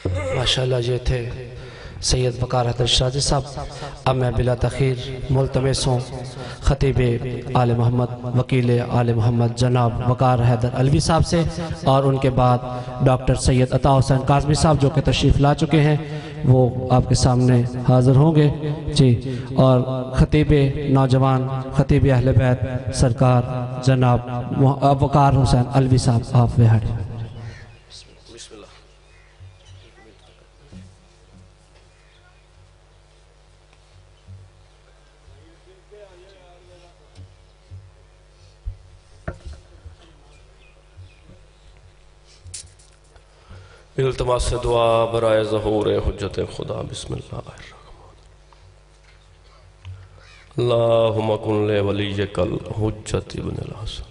ماشاءاللہ یہ تھے سید وقار حیدر شازی صاحب۔ اب میں بلا تاخیر ملتمس ہوں خطیب آل محمد وکیل آل محمد جناب وقار حیدر علوی صاحب سے، اور ان کے بعد ڈاکٹر سید عطا حسین کاظمی صاحب جو کہ تشریف لا چکے ہیں وہ آپ کے سامنے حاضر ہوں گے جی، اور خطیب نوجوان خطیب اہل بیت سرکار جناب وقار حسین علوی صاحب آپ بہاڑی۔ التماس دعا برائے ظہور حجت خدا۔ بسم اللہ الرحمن اللہم کن لے ولیک الحجت ابن الحسن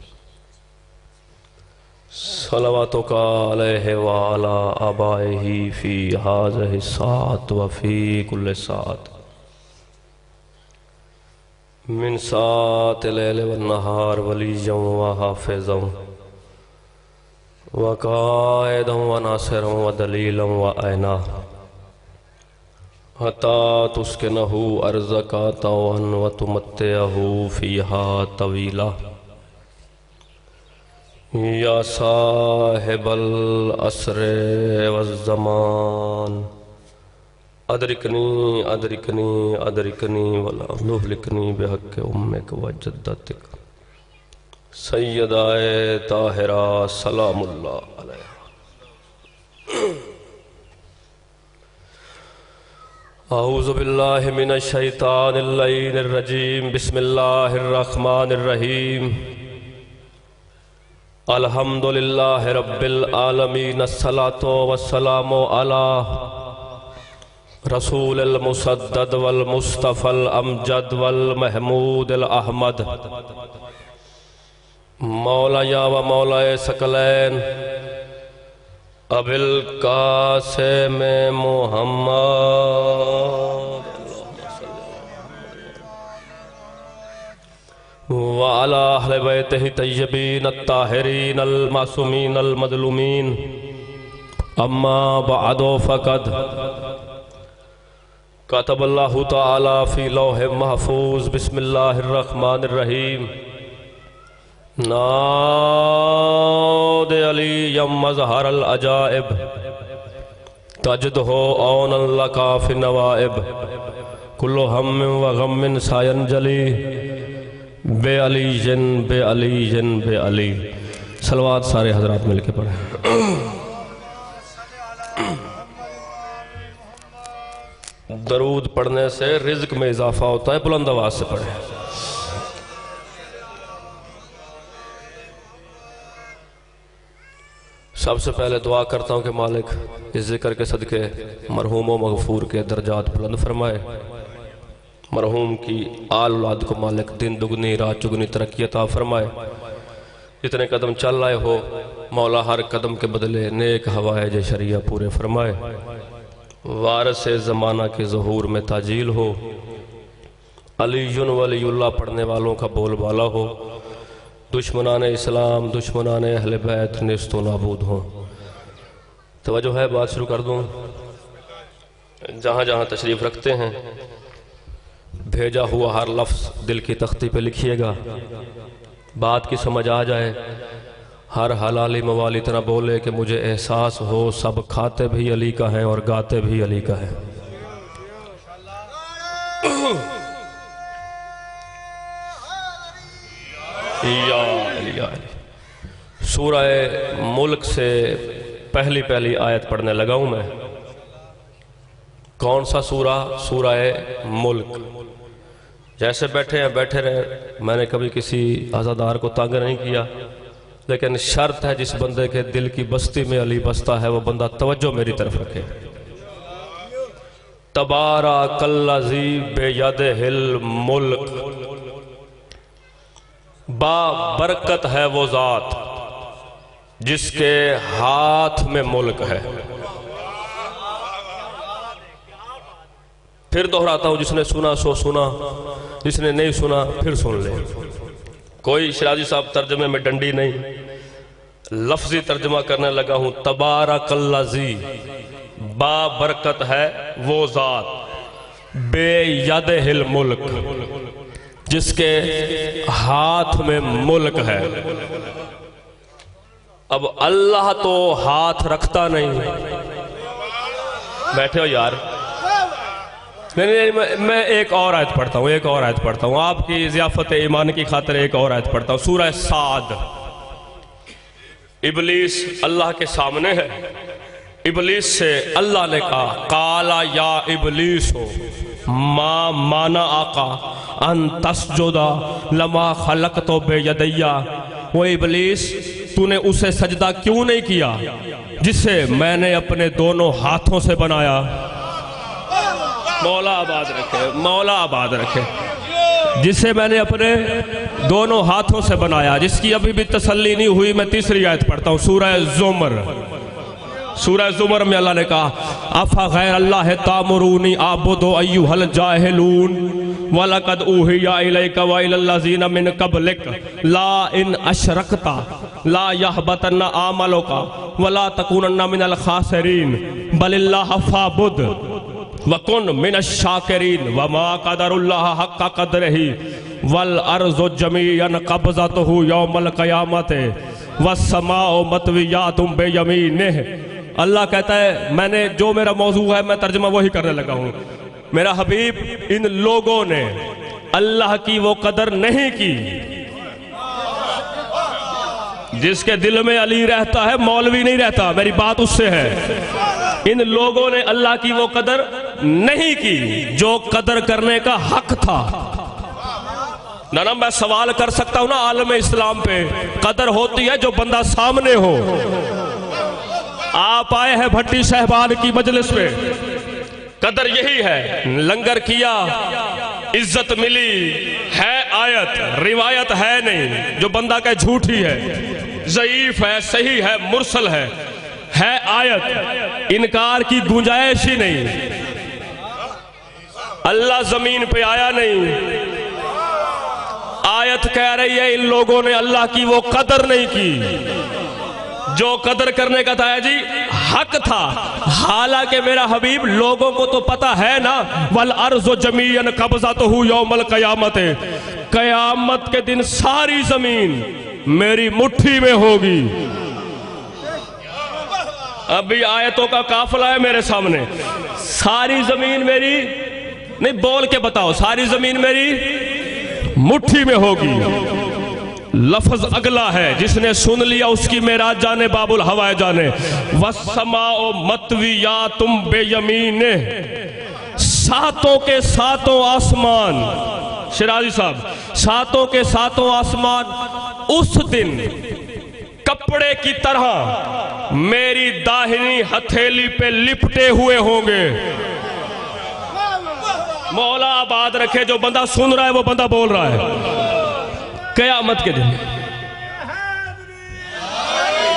صلواتک علیہ وعلا آبائہ فی ہذہ الساعۃ وفی کل ساعۃ من ساعۃ اللیل والنہار ولیجا وحافظا وقائدا وناصرا ودلیلا وعینا حتی تسکنہ ارضک طوعا وتمتعہ فیہا طویلا یا صاحب العصر والزمان ادرکنی ادرکنی ادرکنی ولا تہلکنی بحق امک وجدتک سیدائے طاہرہ سلام اللہ علیہ۔ اعوذ باللہ من الشیطان اللعین الرجیم، بسم اللہ الرحمن الرحیم۔ الحمدللہ رب العالمین، الصلاة والسلام علی رسول المسدد والمصطفى الامجد والمحمود الاحمد مولایا و مولائے ثقلین ابی القاسم محمد وعلی اہل بیتہ طیبین الطاہرین المعصومین المظلومین، اما بعد فقد کتب اللہ تعالی فی لوح محفوظ۔ بسم اللہ الرحمن الرحیم۔ ناد علی مظہر العجائب تجدہ اونا لکا فی النوائب، کل ہم و غم سینجلی بے علی جن بے علی جن بے علی۔ صلوات سارے حضرات مل کے پڑھیں۔ درود پڑھنے سے رزق میں اضافہ ہوتا ہے، بلند آواز سے پڑھیں۔ سب سے پہلے دعا کرتا ہوں کہ مالک اس ذکر کے صدقے مرحوم و مغفور کے درجات بلند فرمائے، مرحوم کی آل اولاد کو مالک دن دگنی رات چگنی ترقی عطا فرمائے، جتنے قدم چل رہے ہو مولا ہر قدم کے بدلے نیک ہوائج شریعہ پورے فرمائے، وارث زمانہ کے ظہور میں تاجیل ہو، علی ولی اللہ پڑھنے والوں کا بول بالا ہو، دشمنان اسلام دشمنان اہل بیت نیست و نابود ہوں۔ توجہ ہے، بات شروع کر دوں۔ جہاں جہاں تشریف رکھتے ہیں بھیجا ہوا ہر لفظ دل کی تختی پہ لکھیے گا، بات کی سمجھ آ جائے، ہر حلالی موالی طرح بولے کہ مجھے احساس ہو سب کھاتے بھی علی کا ہیں اور گاتے بھی علی کا ہے۔ یا علی۔ سورہ ملک سے پہلی آیت پڑھنے لگا ہوں میں۔ کون سا سورہ؟ سورہ ملک۔ جیسے بیٹھے ہیں بیٹھے رہے، میں نے کبھی کسی عزادار کو تنگ نہیں کیا، لیکن شرط ہے جس بندے کے دل کی بستی میں علی بستا ہے وہ بندہ توجہ میری طرف رکھے۔ تبارک الذی بیدہ الملک، با برکت ہے وہ ذات جس کے ہاتھ میں ملک ہے۔ پھر دہراتا ہوں، جس نے سنا سو سنا، جس نے نہیں سنا پھر سن لے۔ کوئی شرازی صاحب ترجمے میں ڈنڈی نہیں، لفظی ترجمہ کرنے لگا ہوں۔ تبارک الذی بابرکت ہے وہ ذات بے ید الملک جس کے ہاتھ میں ملک ہے۔ اب اللہ تو ہاتھ رکھتا نہیں، بیٹھے ہو یار، میں ایک اور آیت پڑھتا ہوں آپ کی ضیافت ایمان کی خاطر ایک اور آیت پڑھتا ہوں، سورہ صاد۔ ابلیس اللہ کے سامنے ہے، ابلیس سے اللہ نے کہا قالا یا ابلیس ما مانا آقا ان تسجدا لما خلقت بیدیا، وہ ابلیس تو نے اسے سجدہ کیوں نہیں کیا جسے میں نے اپنے دونوں ہاتھوں سے بنایا۔ مولا آباد رکھے، مولا آباد رکھے، جسے میں نے اپنے دونوں ہاتھوں سے بنایا، جس کی ابھی بھی تسلی نہیں ہوئی۔ میں تیسری آیت پڑھتا ہوں، سورہ زمر۔ سورہ زمر میں اللہ نے کہا افا غیر اللہ تامرونی اعبد ایھا الجاہلون وَلَقَدْ أُوحِیَ إِلَيْكَ وَإِلَى الَّذِينَ مِن قَبْلِكَ لَا إِنْ أَشْرَكْتَ لَا يَحْبَطَنَّ عَمَلُكَ وَلَا تَكُونَنَّ مِنَ الْخَاسِرِينَ بَلِ اللَّهَ فَاعْبُدْ وَكُن مِنَ الشَّاكِرِينَ وَمَا قَدَرُ اللَّهَ حَقَّ قَدْرِهِ وَالْأَرْضُ جَمِيعًا قَبْضَتُهُ يَوْمَ الْقِيَامَةِ وَالسَّمَاءُ مَطْوِيَّاتٌ بِيَمِينِهِ۔ اللہ کہتا ہے میں نے جو میرا موضوع ہے میں ترجمہ وہی کرنے لگا ہوں۔ میرا حبیب ان لوگوں نے اللہ کی وہ قدر نہیں کی، جس کے دل میں علی رہتا ہے مولوی نہیں رہتا، میری بات اس سے ہے۔ ان لوگوں نے اللہ کی وہ قدر نہیں کی جو قدر کرنے کا حق تھا۔ نا میں سوال کر سکتا ہوں نا عالم اسلام پہ، قدر ہوتی ہے جو بندہ سامنے ہو۔ آپ آئے ہیں بھٹی صاحبان کی مجلس میں، قدر یہی ہے، لنگر کیا عزت ملی ہے، آیت روایت ہے نہیں، جو بندہ کہ جھوٹی ہے، ضعیف ہے، صحیح ہے، مرسل ہے آیت، انکار کی گنجائش ہی نہیں۔ اللہ زمین پہ آیا نہیں، آیت کہہ رہی ہے ان لوگوں نے اللہ کی وہ قدر نہیں کی جو قدر کرنے کا تھا جی حق تھا۔ حالانکہ میرا حبیب لوگوں کو تو پتا ہے نا، والارض جمیعا قبضتہ یوم القیامت، قیامت کے دن ساری زمین میری مٹھی میں ہوگی۔ ابھی آیتوں کا قافلہ ہے میرے سامنے، ساری زمین میری نہیں، بول کے بتاؤ، ساری زمین میری مٹھی میں ہوگی۔ لفظ اگلا ہے، جس نے سن لیا اس کی معراج جانے، باب الہوا جانے۔ والسماء مطویات بیمینہ، ساتوں کے ساتوں آسمان، شیرازی صاحب، ساتوں کے ساتوں آسمان اس دن کپڑے کی طرح میری داہنی ہتھیلی پہ لپٹے ہوئے ہوں گے۔ مولا آباد رکھے، جو بندہ سن رہا ہے وہ بندہ بول رہا ہے۔ قیامت کے دن،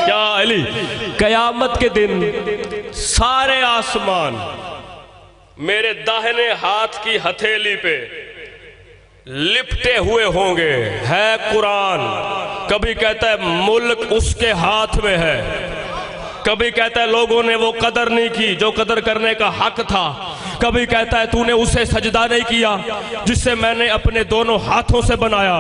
کیا علی، قیامت کے دن سارے آسمان میرے داہنے ہاتھ کی ہتھیلی پہ لپٹے ہوئے ہوں گے۔ ہے قرآن، کبھی کہتا ہے ملک اس کے ہاتھ میں ہے، کبھی کہتا ہے لوگوں نے وہ قدر نہیں کی جو قدر کرنے کا حق تھا، کبھی کہتا ہے تو نے اسے سجدہ نہیں کیا جس سے میں نے اپنے دونوں ہاتھوں سے بنایا،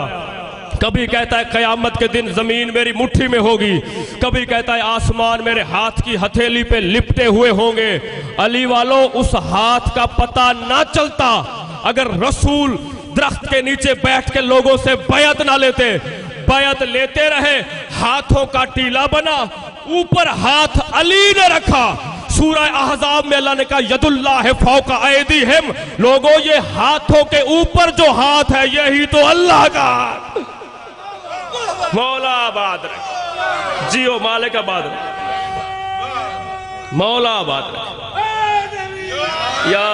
کبھی کہتا ہے قیامت کے دن زمین میری مٹھی میں ہوگی، کبھی کہتا ہے آسمان میرے ہاتھ کی ہتھیلی پہ لپٹے ہوئے ہوں گے۔ علی والو، اس ہاتھ کا پتہ نہ چلتا اگر رسول درخت کے نیچے بیٹھ کے لوگوں سے بیعت نہ لیتے، بیعت لیتے رہے، ہاتھوں کا ٹیلا بنا، اوپر ہاتھ علی نے رکھا۔ سورہ احزاب میں اللہ نے کہا ید اللہ فوق ایدیہم، لوگوں یہ ہاتھوں کے اوپر جو ہاتھ ہے یہی تو اللہ کا۔ مولا آباد رکھ، جیو مالک آباد رکھ، مولا آباد رکھ، یا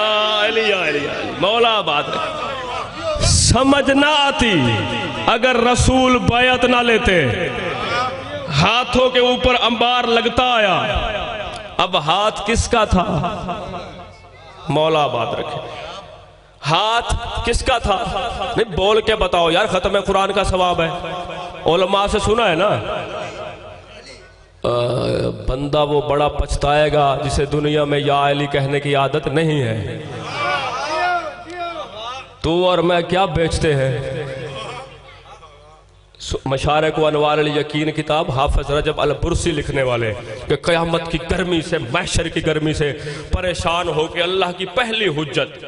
علی یا علی یا علی، مولا آباد رکھ۔ سمجھ نہ آتی اگر رسول بیعت نہ لیتے، ہاتھوں کے اوپر انبار لگتا آیا۔ اب ہاتھ کس کا تھا؟ مولا آباد رکھے، ہاتھ کس کا تھا؟ نہیں بول کے بتاؤ یار، ختم قرآن کا ثواب ہے، علماء سے سنا ہے نا، بندہ وہ بڑا پچھتائے گا جسے دنیا میں یا علی کہنے کی عادت نہیں ہے۔ تو اور میں کیا بیچتے ہیں؟ مشارق و انوار الیقین کتاب حافظ رجب البرسی لکھنے والے کہ قیامت کی گرمی سے، محشر کی گرمی سے پریشان ہو کے اللہ کی پہلی حجت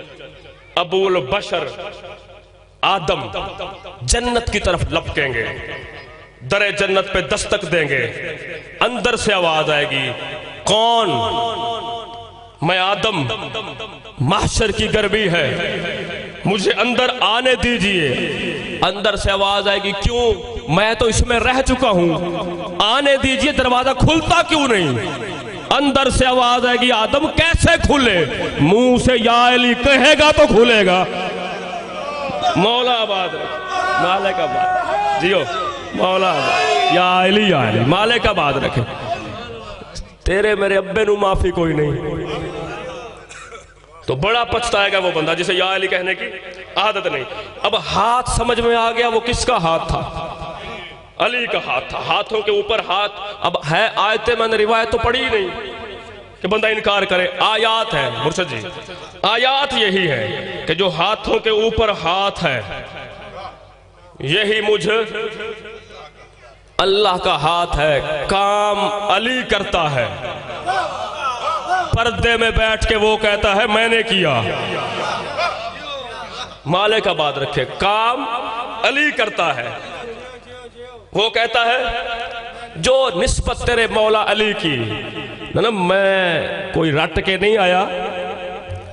ابو البشر آدم جنت کی طرف لپکیں گے، در جنت پہ دستک دیں گے، اندر سے آواز آئے گی، کون؟ میں آدم، محشر کی گرمی ہے، مجھے اندر آنے دیجئے۔ اندر سے آواز آئے گی، کیوں؟ میں تو اس میں رہ چکا ہوں، آنے دیجئے، دروازہ کھلتا کیوں نہیں؟ اندر سے آواز آئے گی، آدم کیسے کھلے؟ منہ سے یا علی کہے گا تو کھلے گا۔ مولا آباد رکھے، مالک آباد، جیو مولا آباد، یا علی مالک آباد رکھے۔ تیرے میرے ابے نو معافی کوئی نہیں۔ تو بڑا پچھتائے گا وہ بندہ جسے یا علی کہنے کی عادت نہیں۔ اب ہاتھ سمجھ میں آ گیا وہ کس کا ہاتھ تھا؟ علی کا ہاتھ تھا۔ ہاتھوں کے اوپر ہاتھ، اب ہے آیتیں، میں نے روایت تو پڑھی ہی نہیں کہ بندہ انکار کرے، آیات ہے مرشد جی، آیات یہی ہے کہ جو ہاتھوں کے اوپر ہاتھ ہے یہی مجھے اللہ کا ہاتھ ہے، کام علی کرتا ہے، پردے میں بیٹھ کے وہ کہتا ہے میں نے کیا۔ مالک آباد رکھے، کام علی کرتا ہے، وہ کہتا ہے جو نسبت تیرے مولا علی کی نا، میں کوئی رٹ کے نہیں آیا،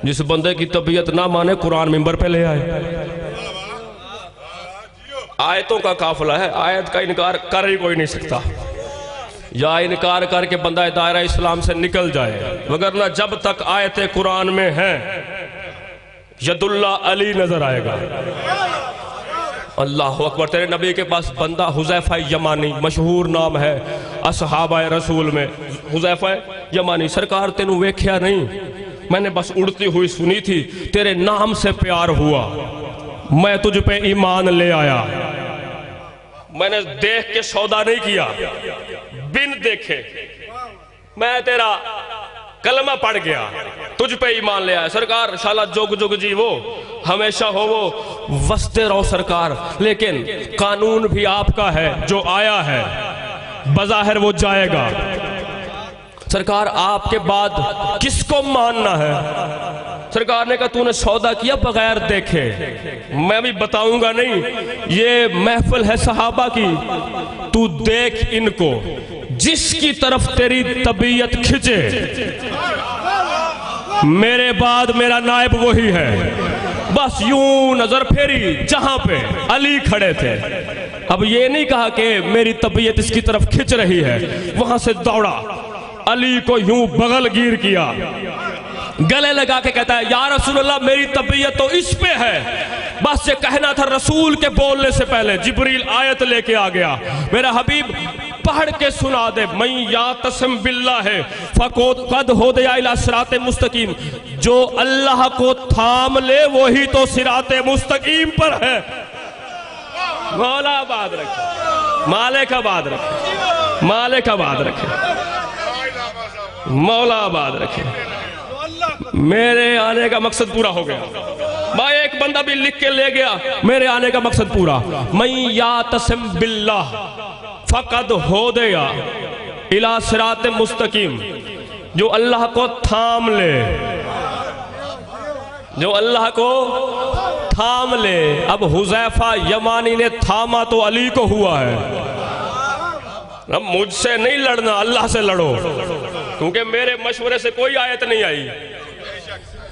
جس بندے کی طبیعت نہ مانے قرآن ممبر پہ لے آئے۔ آیتوں کا قافلہ ہے، آیت کا انکار کر ہی کوئی نہیں سکتا، یا انکار کر کے بندہ دائرہ اسلام سے نکل جائے، وگرنہ جب تک آیت قرآن میں ہیں ید اللہ علی نظر آئے گا۔ اللہ اکبر۔ تیرے نبی کے پاس بندہ حذیفہ یمانی، مشہور نام ہے اصحابہ رسول میں، حذیفہ یمانی، سرکار تینوں ویکھیا نہیں، میں نے بس اڑتی ہوئی سنی تھی، تیرے نام سے پیار ہوا، میں تجھ پہ ایمان لے آیا، میں نے دیکھ کے سودا نہیں کیا، بن دیکھے میں تیرا کلمہ پڑھ گیا، تجھ پہ ایمان لے آیا۔ سرکار شالا جگ جگ جی وہ ہمیشہ ہو، وہ وستے رہو سرکار، لیکن قانون بھی آپ کا ہے، جو آیا ہے بظاہر وہ جائے گا۔ سرکار آپ کے بعد کس کو ماننا ہے؟ سرکار نے کہا تو نے سودا کیا بغیر دیکھے، میں بھی بتاؤں گا نہیں، یہ محفل ہے صحابہ کی، تو دیکھ ان کو، جس کی طرف تیری طبیعت کھچے، میرے بعد میرا نائب وہی ہے۔ بس یوں نظر پھیری جہاں پہ علی کھڑے تھے، اب یہ نہیں کہا کہ میری طبیعت اس کی طرف کھچ رہی ہے، وہاں سے دوڑا، علی کو یوں بغل گیر کیا، گلے لگا کے کہتا ہے یا رسول اللہ میری طبیعت تو اس پہ ہے۔ بس یہ کہنا تھا، رسول کے بولنے سے پہلے جبریل آیت لے کے آ گیا، میرا حبیب پڑھ کے سنا دے، من یعتصم باللہ فقد ہدی الی صراط مستقیم، جو اللہ کو تھام لے وہی تو صراط مستقیم پر ہے۔ مولا آباد رکھے، مالک آباد رکھے، مالک آباد رکھے، مولا آباد رکھے۔ میرے آنے کا مقصد پورا ہو گیا، میں ایک بندہ بھی لکھ کے لے گیا، میرے آنے کا مقصد پورا۔ من یعتصم باللہ فقد ہدی الی صراط مستقیم، جو اللہ کو تھام لے، جو اللہ کو تھام لے۔ اب حذیفہ یمانی نے تھاما تو علی کو ہوا ہے، اب مجھ سے نہیں لڑنا، اللہ سے لڑو، کیونکہ میرے مشورے سے کوئی آیت نہیں آئی،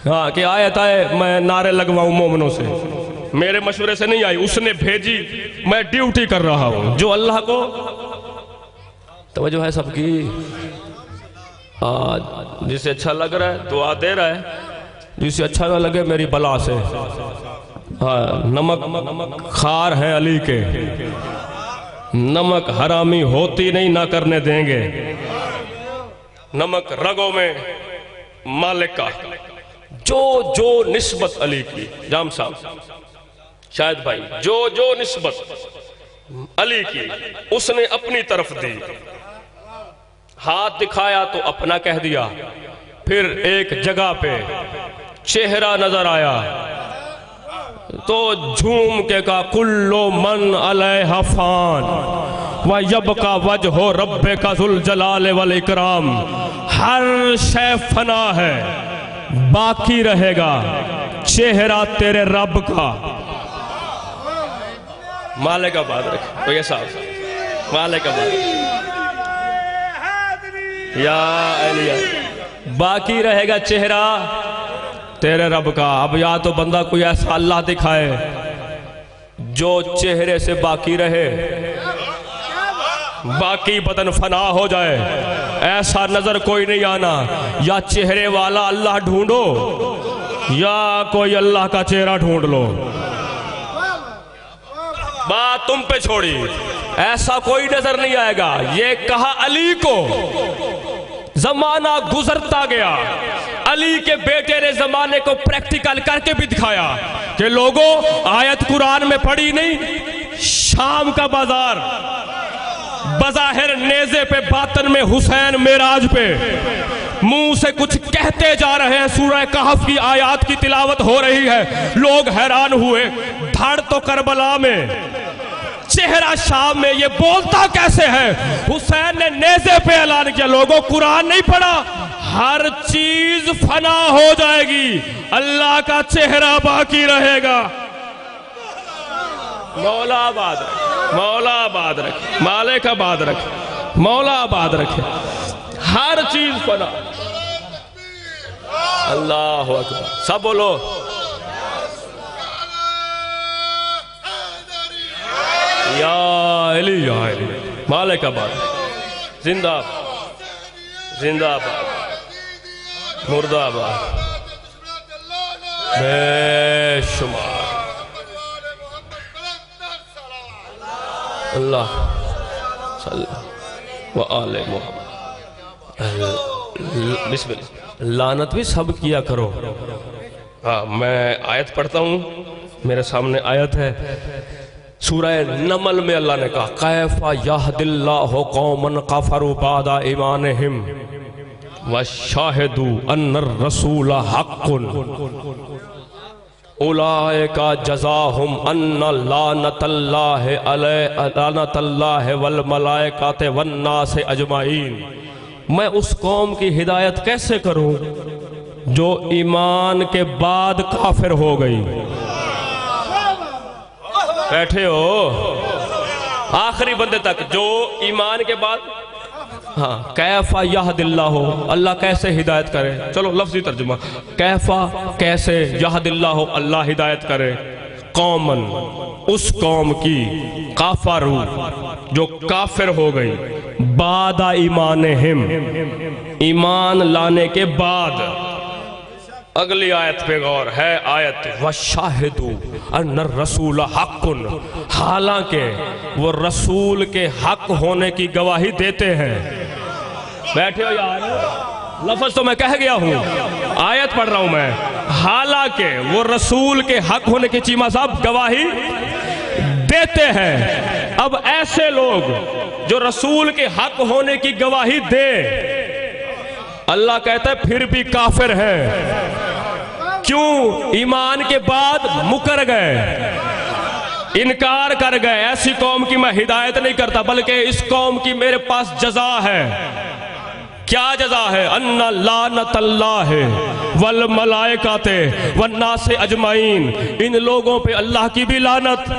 ہاں کہ آیت آئے میں نعرے لگواؤں مومنوں سے، میرے مشورے سے نہیں آئی، اس نے بھیجی، میں ڈیوٹی کر رہا ہوں، جو اللہ کو توجہ ہے سب کی۔ جسے اچھا لگ رہا ہے دعا دے رہا ہے، جسے اچھا نہ لگے میری بلا سے، نمک خار ہیں علی کے، نمک حرامی ہوتی نہیں، نہ کرنے دیں گے، نمک رگوں میں مالک کا، جو نسبت علی کی، جام صاحب شاید بھائی، جو نسبت علی کی اس نے اپنی طرف دی، ہاتھ دکھایا تو اپنا کہہ دیا، پھر ایک جگہ پہ چہرہ نظر آیا تو جھوم کے کہا کلو من علیہ فان وَيَبْقَى وَجْهُ رَبِّكَ ذُو الْجَلَالِ وَالْإِكْرَامِ، ہر شے فنا ہے، باقی رہے گا چہرہ تیرے رب کا۔ مالک آباد رکھے تو یہ صاحب مالک آباد یا علیہ، باقی رہے گا چہرہ تیرے رب کا۔ اب یا تو بندہ کوئی ایسا اللہ دکھائے جو چہرے سے باقی رہے، باقی بدن فنا ہو جائے، ایسا نظر کوئی نہیں آنا، یا چہرے والا اللہ ڈھونڈو یا کوئی اللہ کا چہرہ ڈھونڈ لو، بات تم پہ چھوڑی، ایسا کوئی نظر نہیں آئے گا۔ یہ کہا علی کو، زمانہ گزرتا گیا، علی کے بیٹے نے زمانے کو پریکٹیکل کر کے بھی دکھایا کہ لوگوں آیت قرآن میں پڑھی نہیں، شام کا بازار، بظاہر نیزے پہ باطن میں حسین معراج پہ، منہ سے کچھ کہتے جا رہے ہیں، سورہ کہف کی آیات کی تلاوت ہو رہی ہے، لوگ حیران ہوئے، دھڑ تو کربلا میں، چہرہ شام میں، یہ بولتا کیسے ہے؟ حسین نے نیزے پہ اعلان کیا، لوگوں قرآن نہیں پڑھا، ہر چیز فنا ہو جائے گی، اللہ کا چہرہ باقی رہے گا۔ مولا آباد رکھے، مولا آباد رکھے، مالک آباد رکھے، مولا آباد رکھے، ہر چیز فنا۔ اللہ اکبر، سب بولو یا علی یا علی، مالک آباد، زندہ آباد، زندہ آباد، مردہ آباد، بے شمار۔ اللہ صلی وآل محمد، بسم اللہ، لعنت بھی سب کیا کرو۔ میں آیت پڑھتا ہوں، میرے سامنے آیت ہے سورہ نمل میں، اللہ نے کہا کیف یہد اللہ قوما کفروا بعد ایمانہم وشاہدوا ان الرسول حق اولئک جزاہم ان لعنت اللہ والملائکۃ والناس اجمعین۔ میں اس قوم کی ہدایت کیسے کروں جو ایمان کے بعد کافر ہو گئی؟ بیٹھے ہو آخری بندے تک، جو ایمان کے بعد، ہاں، کیفا یہد اللہ، اللہ کیسے ہدایت کرے؟ چلو لفظی ترجمہ، کیفا کیسے، یہد اللہ اللہ ہدایت کرے، قومن اس قوم کی، کافرو جو کافر ہو گئی، بعد ایمانہم ایمان لانے کے بعد۔ اگلی آیت پہ غور ہے، آیت وَشَاهِدُوا أَنَّ الرَّسُولَ حَقٌ، حالانکہ وہ رسول کے حق ہونے کی گواہی دیتے ہیں۔ بیٹھے ہو یار، لفظ تو میں کہہ گیا ہوں، آیت پڑھ رہا ہوں میں، حالانکہ وہ رسول کے حق ہونے کی چیمہ صاحب گواہی دیتے ہیں۔ اب ایسے لوگ جو رسول کے حق ہونے کی گواہی دے، اللہ کہتا ہے پھر بھی کافر ہیں، کیوں؟ ایمان کے بعد مکر گئے، انکار کر گئے، ایسی قوم کی میں ہدایت نہیں کرتا، بلکہ اس قوم کی میرے پاس جزا ہے۔ کیا جزا ہے؟ ان لعنت اللہ والملائکۃ والناس اجمعین، ان لوگوں پہ اللہ کی بھی لعنت،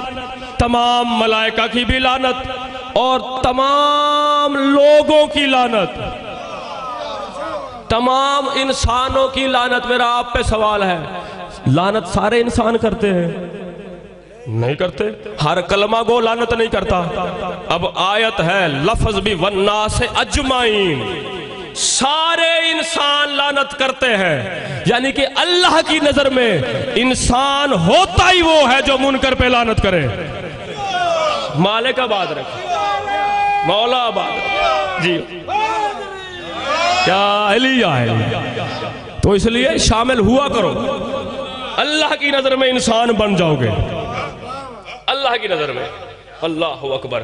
تمام ملائکہ کی بھی لعنت، اور تمام لوگوں کی لعنت، تمام انسانوں کی لعنت۔ میرا آپ پہ سوال ہے، لعنت سارے انسان کرتے ہیں؟ نہیں کرتے، ہر کلمہ گو لعنت نہیں کرتا۔ اب آیت ہے، لفظ بھی والناس اجمعین، سارے انسان لعنت کرتے ہیں، یعنی کہ اللہ کی نظر میں انسان ہوتا ہی وہ ہے جو منکر پہ لعنت کرے۔ مالک آباد رکھے، مولا آباد، جی کیا علی ہے؟ تو اس لیے شامل ہوا کرو، اللہ کی نظر میں انسان بن جاؤ گے، اللہ کی نظر میں۔ اللہ اکبر،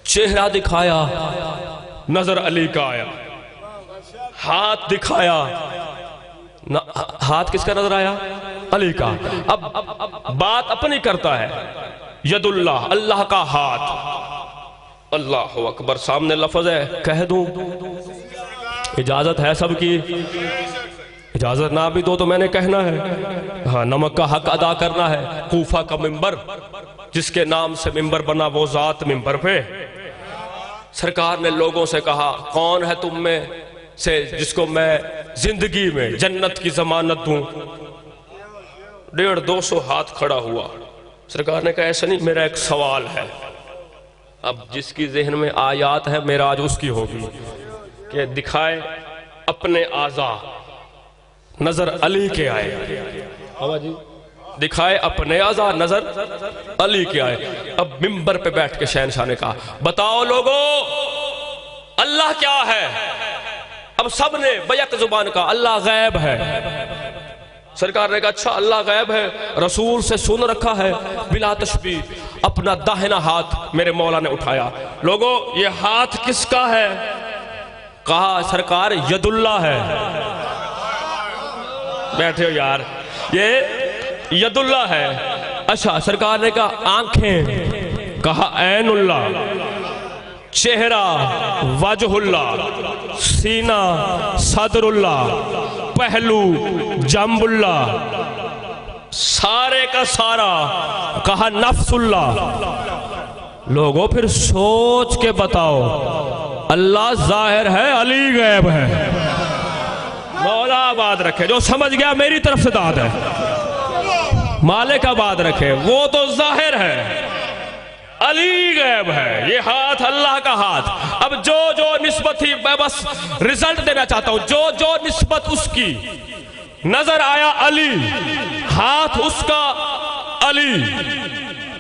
چہرہ دکھایا نظر علی کا آیا، ہاتھ دکھایا، ہاتھ کس کا نظر آیا؟ علی کا۔ اب بات اپنی کرتا ہے، ید اللہ، اللہ کا ہاتھ، اللہ اکبر، سامنے لفظ ہے، کہہ دوں؟ اجازت ہے سب کی؟ اجازت نہ بھی دو تو میں نے کہنا ہے، ہاں، نمک کا حق ادا کرنا ہے۔ کوفہ کا ممبر، جس کے نام سے ممبر بنا وہ ذات ممبر پہ، سرکار نے لوگوں سے کہا کون ہے تم میں سے جس کو میں زندگی میں جنت کی ضمانت دوں؟ 150-200 ہاتھ کھڑا ہوا۔ سرکار نے کہا ایسا نہیں، میرا ایک سوال ہے۔ اب جس کی ذہن میں آیات ہے معراج اس کی ہوگی کہ دکھائے اپنے اعضاء، نظر علی کے آئے، دکھائے اپنے اعضاء، نظر علی کے آئے۔ اب ممبر پہ بیٹھ کے شہنشاہ نے کہا بتاؤ لوگو اللہ کیا ہے؟ اب سب نے بیک زبان کہا اللہ غیب ہے۔ سرکار نے کہا اچھا اللہ غیب ہے، رسول سے سن رکھا ہے، بلا تشبیہ۔ اپنا داہنا ہاتھ میرے مولا نے اٹھایا، لوگو یہ ہاتھ کس کا ہے؟ کہا سرکار ید اللہ ہے۔ بیٹھے ہو یار، یہ ید اللہ ہے۔ اچھا، سرکار نے کہا آنکھیں؟ کہا عین اللہ۔ چہرہ وجہ اللہ، سینہ صدر اللہ، پہلو جنب اللہ، سارے کا سارا کہا نفس اللہ۔ لوگوں پھر سوچ کے بتاؤ، اللہ ظاہر ہے، علی غیب ہے۔ مولا آباد رکھے، جو سمجھ گیا میری طرف سے داد ہے، مالک آباد رکھے، وہ تو ظاہر ہے، علی غیب ہے۔ یہ ہاتھ اللہ کا ہاتھ۔ اب جو نسبت ہی، میں بس رزلٹ دینا چاہتا ہوں، جو نسبت اس کی نظر آیا علی، ہاتھ اس کا علی۔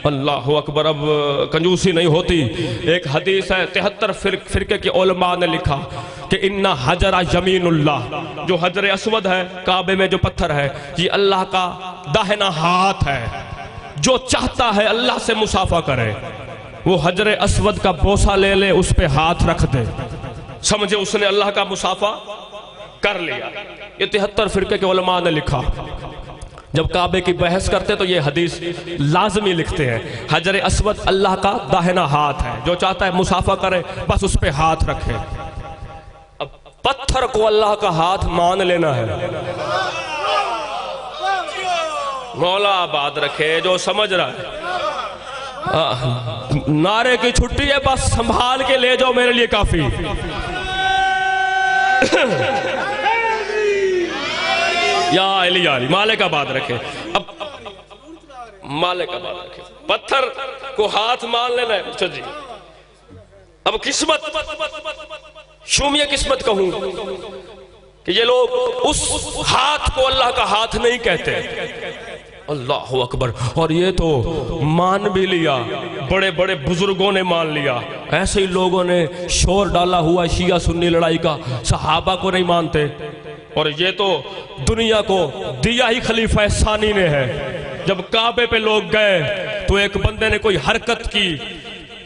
اللہ اکبر، اب کنجوسی نہیں ہوتی۔ ایک حدیث ہے، 73 فرقے کے علماء نے لکھا کہ اِنَّ حجر یمین اللہ، جو حجر اسود ہے کعبے میں جو پتھر ہے، یہ اللہ کا داہنا ہاتھ ہے۔ جو چاہتا ہے اللہ سے مصافحہ کرے، وہ حجر اسود کا بوسہ لے لے، اس پہ ہاتھ رکھ دے، سمجھے اس نے اللہ کا مصافحہ کر لیا۔ یہ 73 فرقے کے علماء نے لکھا۔ جب کعبے کی بحث کرتے تو یہ حدیث لازمی لکھتے ہیں، حجر اسود اللہ کا داہنا ہاتھ ہے، جو چاہتا ہے مصافحہ کرے بس اس پہ ہاتھ رکھے۔ اب پتھر کو اللہ کا ہاتھ مان لینا ہے، مولا آباد رکھے، جو سمجھ رہا ہے۔ نعرے کی چھٹی ہے، بس سنبھال کے لے جاؤ، میرے لیے کافی۔ یا علی یا علی، مالک آباد رکھے۔ اب مالک آباد رکھے، پتھر کو ہاتھ مان لینا ہے۔ اچھا جی، اب قسمت، شومیہ قسمت کہوں کہ یہ لوگ اس ہاتھ کو اللہ کا ہاتھ نہیں کہتے۔ اللہ اکبر، اور یہ تو مان بھی لیا، بڑے بڑے بزرگوں نے مان لیا۔ ایسے ہی لوگوں نے شور ڈالا ہوا شیعہ سنی لڑائی کا، صحابہ کو نہیں مانتے، اور یہ تو دنیا کو دیا ہی خلیفہ ثانی نے ہے۔ جب کعبے پہ لوگ گئے تو ایک بندے نے کوئی حرکت کی،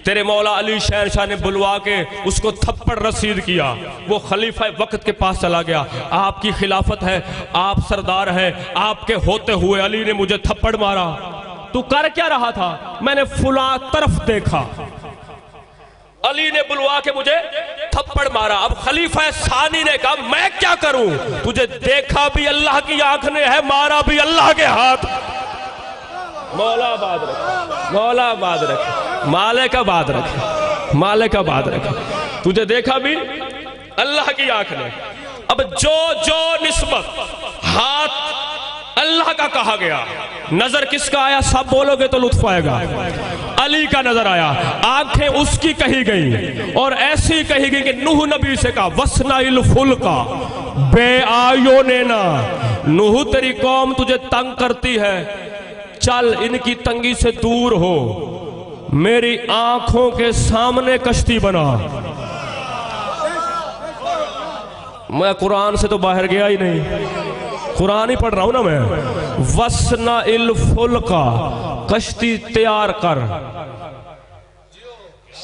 تیرے مولا علی شہنشاہ نے بلوا کے اس کو تھپڑ رسید کیا، وہ خلیفہ وقت کے پاس چلا گیا، آپ کی خلافت ہے، آپ سردار ہیں، آپ کے ہوتے ہوئے علی نے مجھے تھپڑ مارا، تو کر کیا رہا تھا؟ میں نے فلاں طرف دیکھا، علی نے بلوا کے مجھے تھپڑ مارا۔ اب خلیفہ ثانی نے کہا میں کیا کروں؟ تجھے دیکھا بھی اللہ کی آنکھ نے ہے، مارا بھی اللہ کے ہاتھ۔ مولا آباد رکھے، مولا آباد رکھے، مالک آباد رکھے، مالک آباد رکھے، تجھے دیکھا بھی اللہ کی آنکھ نے۔ اب جو نسبت ہاتھ اللہ کا کہا گیا، نظر کس کا آیا؟ سب بولو گے تو لطف آئے گا۔ علی کا نظر آیا، آنکھیں اس کی کہی گئی، اور ایسی کہی گئی کہ نوح نبی سے کہا وَسْنَعِ الْفُلْكَ بے آیوننا، نوح تیری قوم تجھے تنگ کرتی ہے، چل ان کی تنگی سے دور ہو، میری آنکھوں کے سامنے کشتی بنا۔ میں قرآن سے تو باہر گیا ہی نہیں، قرآن ہی پڑھ رہا ہوں نا میں۔ وَسْنَعِ الْفُلْكَ، کشتی تیار کر،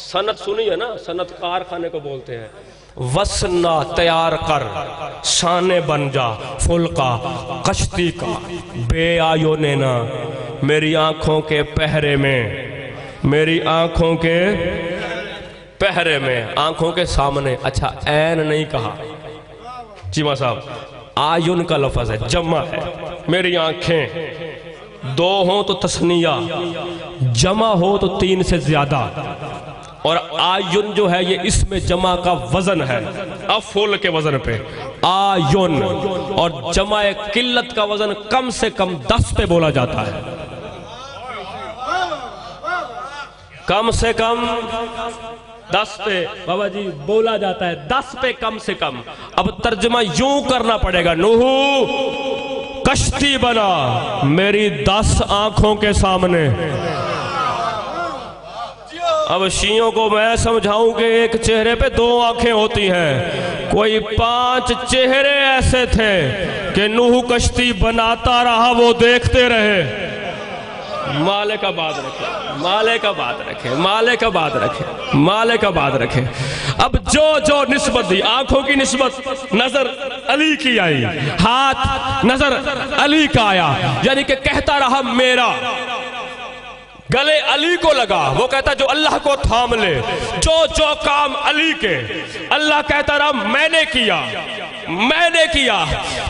صنعت سنی ہے نا، صنعت کارخانے کو بولتے ہیں. وسنا تیار کر شانے بن جا فلکا کشتی کا بے آیو نینا میری آنکھوں کے پہرے میں، میری آنکھوں کے پہرے میں، آنکھوں کے سامنے. اچھا عین نہیں کہا چیمہ صاحب، آیون کا لفظ ہے، جمع ہے. میری آنکھیں دو ہوں تو تثنیہ، جمع ہو تو 3 سے زیادہ. اور آیون جو ہے یہ اسم جمع کا وزن ہے، افعول کے وزن پہ آیون. اور جمع قلت کا وزن کم سے کم 10 پہ بولا جاتا ہے، کم سے کم 10 پہ بابا جی بولا جاتا ہے، 10 پہ کم سے کم. اب ترجمہ یوں کرنا پڑے گا، نوح کشتی بنا میری 10 آنکھوں کے سامنے. اب شیعوں کو میں سمجھاؤں کہ ایک چہرے پہ 2 آنکھیں ہوتی ہیں، کوئی 5 چہرے ایسے تھے کہ نوح کشتی بناتا رہا، وہ دیکھتے رہے. مالک آباد رکھے، مالک آباد رکھے، مالک آباد رکھے، مالک آباد رکھے. اب جو نسبت دی، آنکھوں کی نسبت نظر علی کی آئی، ہاتھ نظر علی کا آیا، یعنی کہ کہتا رہا میرا. گلے علی کو لگا، وہ کہتا جو اللہ کو تھام لے. جو کام علی کے، اللہ کہتا رہا میں نے کیا، میں نے کیا.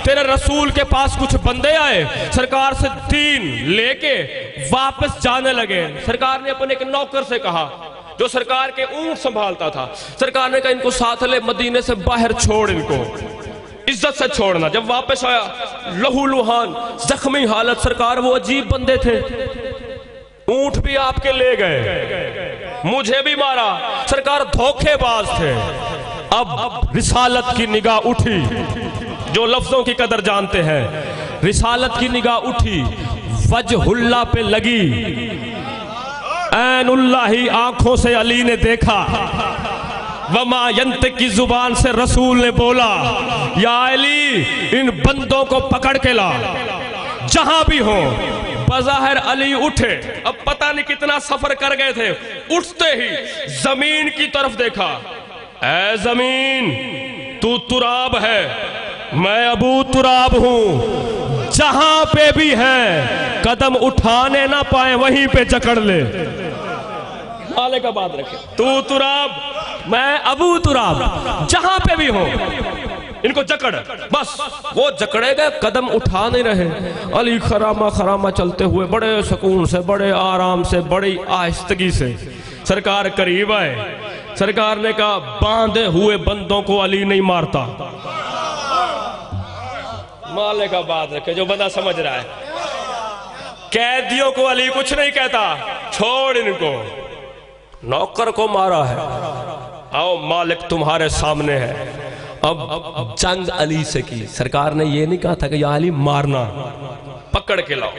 تیرے رسول کے پاس کچھ بندے آئے، سرکار سے دین لے کے واپس جانے لگے. سرکار نے اپنے ایک نوکر سے کہا جو سرکار کے اونٹ سنبھالتا تھا، سرکار نے کہا ان کو ساتھ لے، مدینے سے باہر چھوڑ، ان کو عزت سے چھوڑنا. جب واپس آیا لہو لہان زخمی حالت، سرکار وہ عجیب بندے تھے، اونٹ بھی آپ کے لے گئے، مجھے بھی مارا. سرکار دھوکے باز تھے. اب رسالت کی نگاہ اٹھی، جو لفظوں کی قدر جانتے ہیں، رسالت کی نگاہ اٹھی، وجہ اللہ پہ لگی، عین اللہ ہی آنکھوں سے علی نے دیکھا. وما ینطق کی زبان سے رسول نے بولا یا علی ان بندوں کو پکڑ کے لا، جہاں بھی ہوں. بظاہر علی اٹھے، اب پتہ نہیں کتنا سفر کر گئے تھے. اٹھتے ہی زمین کی طرف دیکھا، اے زمین تو تراب ہے، میں ابو تراب ہوں، جہاں پہ بھی ہے قدم اٹھانے نہ پائے وہیں پہ جکڑ لے. مالک آباد رکھے، تو تراب میں ابو تراب، جہاں پہ بھی ہوں ان کو جکڑ. بس وہ جکڑے گئے، قدم اٹھا نہیں رہے. علی خرامہ خرامہ چلتے ہوئے بڑے سکون سے، بڑے آرام سے، بڑی آہستگی سے سرکار قریب آئے. سرکار نے کہا باندھے ہوئے بندوں کو علی نہیں مارتا. مالک آباد رکھے، جو بندہ سمجھ رہا ہے، قیدیوں کو علی کچھ نہیں کہتا، چھوڑ ان کو. نوکر کو مارا ہے، آؤ مالک تمہارے سامنے ہے. اب جنگ علی سے کی. سرکار نے یہ نہیں کہا تھا کہ یا علی مارنا، پکڑ کے لاؤ.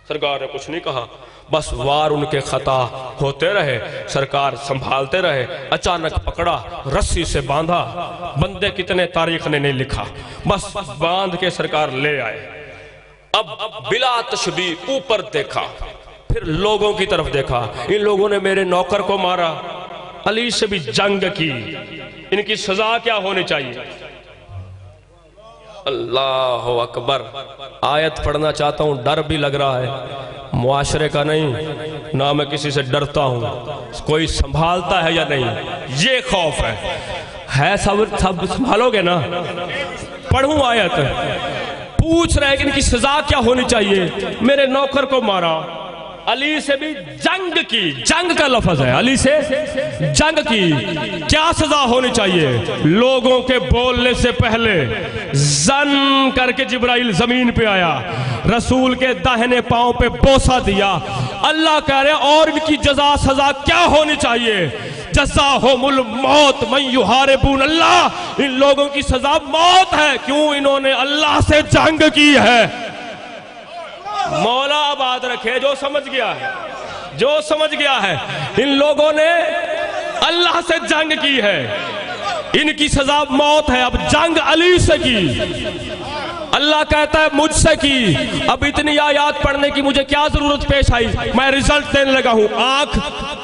سرکار نے کچھ نہیں کہا، بس وار ان کے خطا ہوتے رہے، سرکار سنبھالتے رہے. اچانک پکڑا، رسی سے باندھا. بندے کتنے تاریخ نے نہیں لکھا، بس باندھ کے سرکار لے آئے. اب بلا تشبیہ اوپر دیکھا، پھر لوگوں کی طرف دیکھا. ان لوگوں نے میرے نوکر کو مارا، علی سے بھی جنگ کی، ان کی سزا کیا ہونی چاہیے؟ اللہ اکبر. آیت پڑھنا چاہتا ہوں، ڈر بھی لگ رہا ہے، معاشرے کا نہیں، نہ میں کسی سے ڈرتا ہوں، کوئی سنبھالتا ہے یا نہیں، یہ خوف ہے. سب سنبھالو گے نا؟ پڑھوں آیت. پوچھ رہے کہ ان کی سزا کیا ہونی چاہیے. میرے نوکر کو مارا، علی سے بھی جنگ کی، جنگ کا لفظ ہے، علی سے جنگ کی، کیا سزا ہونی چاہیے؟ لوگوں کے بولنے سے پہلے زن کر کے جبرائیل زمین پہ آیا، رسول کے داہنے پاؤں پہ بوسہ دیا. اللہ کہہ رہے اور ان کی جزا سزا کیا ہونی چاہیے؟ جزاہم الموت من یحاربون اللہ. ان لوگوں کی سزا موت ہے. کیوں؟ انہوں نے اللہ سے جنگ کی ہے. مولا آباد رکھے، جو سمجھ گیا ہے، جو سمجھ گیا ہے، ان لوگوں نے اللہ سے جنگ کی ہے، ان کی سزا موت ہے. اب جنگ علی سے کی. اللہ کہتا ہے مجھ سے کی، اب اتنی آیات پڑھنے کی مجھے کیا ضرورت پیش آئی، میں رزلٹ دینے لگا ہوں۔ آنکھ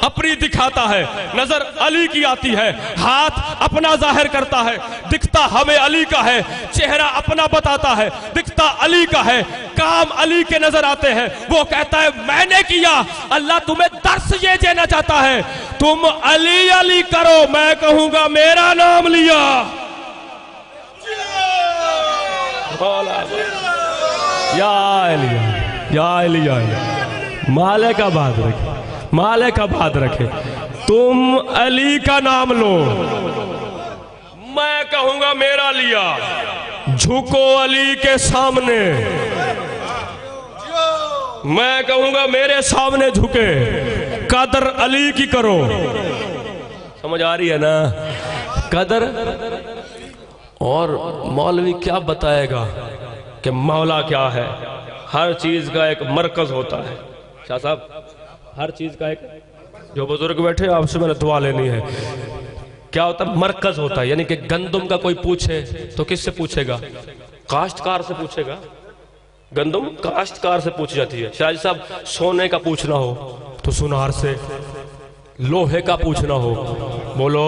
اپنی دکھاتا ہے، نظر علی کی آتی ہے، ہاتھ اپنا ظاہر کرتا ہے، دکھتا ہمیں علی کا ہے، چہرہ اپنا بتاتا ہے، دکھتا علی کا ہے، کام علی کے نظر آتے ہیں۔ وہ کہتا ہے میں نے کیا۔ اللہ تمہیں درس یہ دینا چاہتا ہے، تم علی علی کرو، میں کہوں گا میرا نام لیا۔ یا علی یا علی یا علی، مالک آباد رکھے، مالک آباد رکھے، تم علی کا نام لو، میں کہوں گا میرا لیا۔ جھکو علی کے سامنے، میں کہوں گا میرے سامنے جھکے، قدر علی کی کرو۔ سمجھ آ رہی ہے نا قدر؟ اور مولوی کیا بتائے گا کہ مولا کیا ہے؟ ہر چیز کا ایک مرکز ہوتا ہے۔ شاہ صاحب ہر چیز کا ایک، جو بزرگ بیٹھے آپ سے میں نے دعا لینی ہے، کیا ہوتا ہے؟ مرکز ہوتا ہے۔ یعنی کہ گندم کا کوئی پوچھے تو کس سے پوچھے گا؟ کاشتکار سے پوچھے گا۔ گندم کاشتکار سے پوچھی جاتی ہے۔ شاہ صاحب سونے کا پوچھنا ہو تو سونار سے، لوہے کا پوچھنا ہو بولو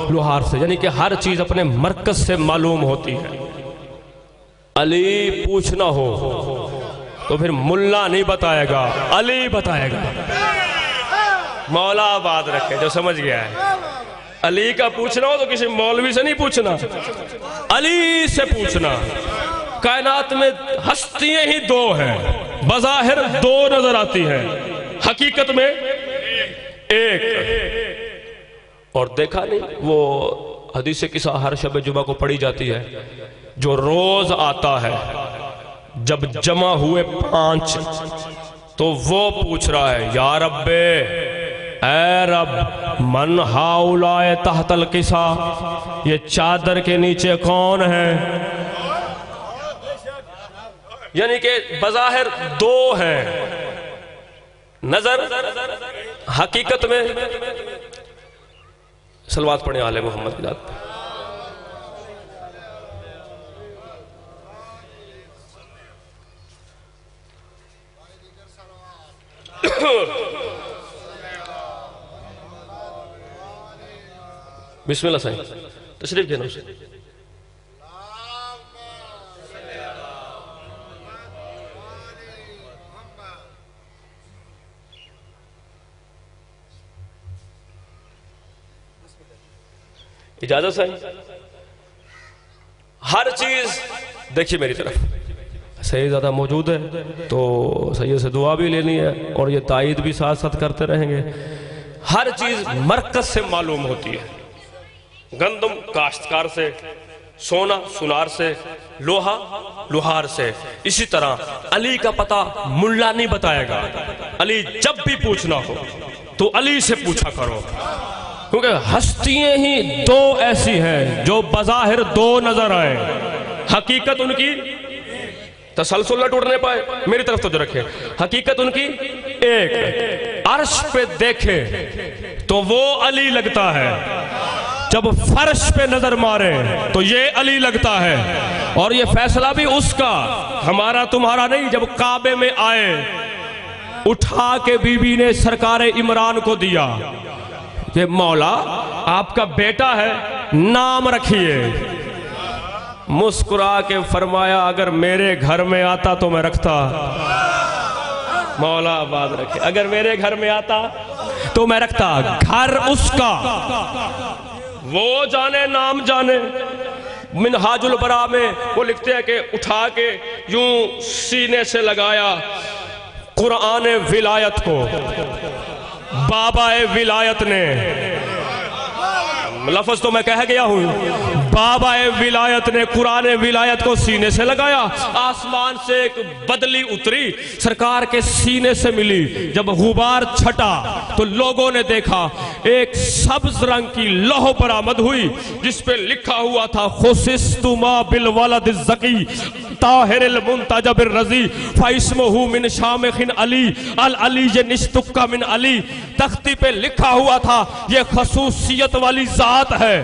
لوہار سے۔ یعنی کہ ہر چیز اپنے مرکز سے معلوم ہوتی ہے۔ علی پوچھنا ہو تو پھر ملا نہیں بتائے گا، علی بتائے گا۔ مولا آباد رکھے جو سمجھ گیا ہے۔ علی کا پوچھنا ہو تو کسی مولوی سے نہیں پوچھنا، علی سے پوچھنا۔ کائنات میں ہستیاں ہی دو ہیں، بظاہر دو نظر آتی ہیں، حقیقت میں ایک۔ اور دیکھا نہیں وہ حدیث قصہ ہر شب جمعہ کو پڑھی جاتی ہے، جو روز آتا ہے جب جمع ہوئے 5 تو وہ پوچھ رہا ہے یا رب، اے رب، من ہاؤلائے تحت القصہ، یہ چادر کے نیچے کون ہے؟ یعنی کہ بظاہر دو ہیں، نظر حقیقت میں۔ صلوات پڑھیں آل محمد کی ذات پہ۔ بسم اللہ سائیں تشریف دینا اسے۔ اجازت سائیں، ہر چیز دیکھیے میری طرف، سید زیادہ موجود ہے تو سید سے دعا بھی لینی ہے اور یہ تائید بھی ساتھ ساتھ کرتے رہیں گے۔ ہر چیز مرکز سے معلوم ہوتی ہے، گندم کاشتکار سے، سونا سونار سے، لوہا لوہار سے۔ اسی طرح علی کا پتہ ملا نہیں بتائے گا۔ علی جب بھی پوچھنا ہو تو علی سے پوچھا کرو، کیونکہ ہستیاں ہی دو ایسی ہیں جو بظاہر دو نظر آئے، حقیقت ان کی تسلسل نہ ٹوٹنے پائے۔ میری طرف تو جو رکھیں، حقیقت ان کی ایک۔ عرش پہ دیکھے تو وہ علی لگتا ہے، جب فرش پہ نظر مارے تو یہ علی لگتا ہے۔ اور یہ فیصلہ بھی اس کا، ہمارا تمہارا نہیں۔ جب کعبے میں آئے، اٹھا کے بی بی نے سرکار عمران کو دیا کہ مولا آپ کا بیٹا ہے، نام رکھیے۔ مسکرا کے فرمایا اگر میرے گھر میں آتا تو میں رکھتا۔ مولا آباد رکھے، اگر میرے گھر میں آتا تو میں رکھتا۔ گھر اس کا، وہ جانے نام جانے۔ منہاج البراء میں وہ لکھتے ہیں کہ اٹھا کے یوں سینے سے لگایا قرآن ولایت کو، بابا ولایت نے، لفظ تو میں کہہ گیا ہوں، بابا ولایت نے قرآن ولایت کو سینے سے لگایا۔ آسمان سے ایک بدلی اتری، سرکار کے سینے سے ملی۔ جب غبار چھٹا تو لوگوں نے دیکھا ایک سبز رنگ کی لوح برآمد ہوئی، جس پہ لکھا ہوا تھا خصصت ما بالولد الزکی طاہر المنتجب الرضی فاسمہ من شامخ علی العلی نشتک من علی۔ تختی پہ لکھا ہوا تھا یہ خصوصیت والی ذات ہے،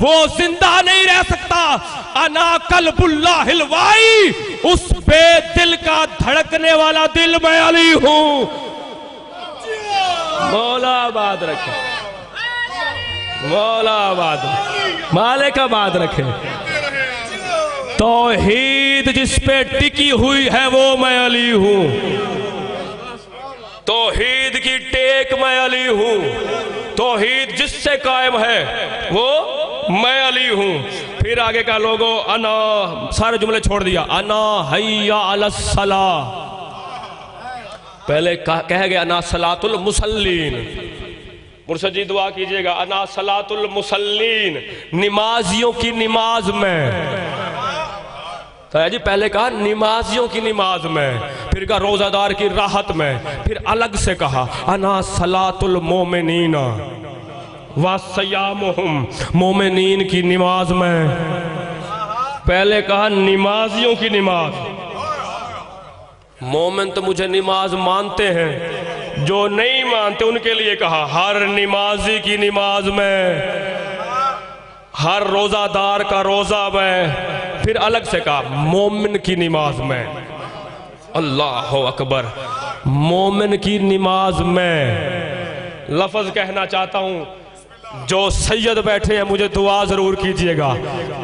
وہ زندہ نہیں رہ سکتا. انا قلب اللہ الوائی، اس بے دل کا دھڑکنے والا دل میں علی ہوں. مولا آباد رکھے، مولا آباد، مالک آباد رکھے. توحید جس پہ ٹکی ہوئی ہے وہ میں علی ہوں. توحید کی ٹیک میں علی ہوں. توحید جس سے قائم ہے وہ میں علی ہوں. پھر آگے کا لوگو انا، سارے جملے چھوڑ دیا. انا حی علی الصلاۃ، پہلے کہہ گیا انا صلاۃ المصلین. مرشد جی دعا کیجئے گا انا صلاۃ المصلین، نمازیوں کی نماز میں. جی پہلے کہا نمازیوں کی نماز میں، پھر کہا روزہ دار کی راحت میں، پھر الگ سے کہا انا صلاۃ المومنین وصیامہم، مومنین کی نماز میں. پہلے کہا نمازیوں کی نماز. مومن تو مجھے نماز مانتے ہیں، جو نہیں مانتے ان کے لیے کہا ہر نمازی کی نماز میں، ہر روزہ دار کا روزہ میں. پھر الگ سے کہا مومن کی نماز میں. اللہ اکبر، مومن کی نماز میں. لفظ کہنا چاہتا ہوں، جو سید بیٹھے ہیں مجھے دعا ضرور کیجئے گا.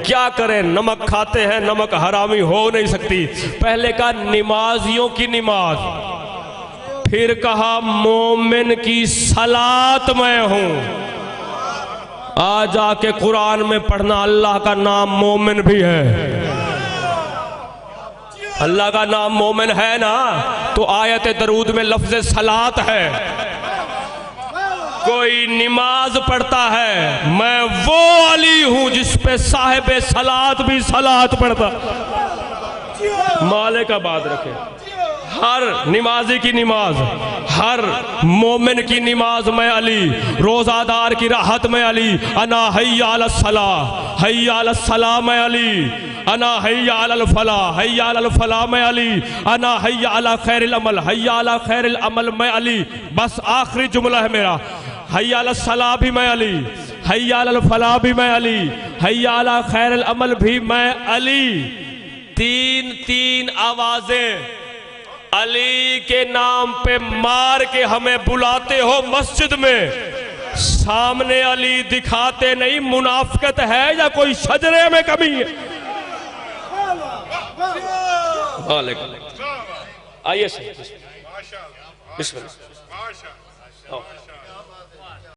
کیا کریں، نمک کھاتے ہیں، نمک حرامی ہو نہیں سکتی. پہلے کہا نمازیوں کی نماز، پھر کہا مومن کی صلاۃ میں ہوں. آج آ کے قرآن میں پڑھنا اللہ کا نام مومن بھی ہے. اللہ کا نام مومن ہے نا، تو آیت درود میں لفظ صلاۃ ہے. کوئی نماز پڑھتا ہے، میں وہ علی ہوں جس پہ صاحب صلاۃ بھی صلاۃ پڑھتا. مالک آباد رکھے. ہر نمازی کی نماز، ہر مومن کی نماز میں علی، روزہ دار کی راحت میں علی. انا حی علی الصلاۃ، حی علی الصلاۃ میں علی. انا حی علی الفلاح، حی علی الفلاح میں علی. انا حی علی خیر العمل، حی علی خیر العمل میں علی. بس آخری جملہ ہے میرا، حی علی الصلاح بھی میں علی، حی علی الفلاح بھی میں علی، حی علی خیر العمل بھی میں علی. تین تین آوازیں علی کے نام پہ مار کے ہمیں بلاتے ہو مسجد میں. سامنے علی دکھاتے نہیں، منافقت ہے یا کوئی شجرے میں کمی ہے؟ آئیے سے بسم اللہ.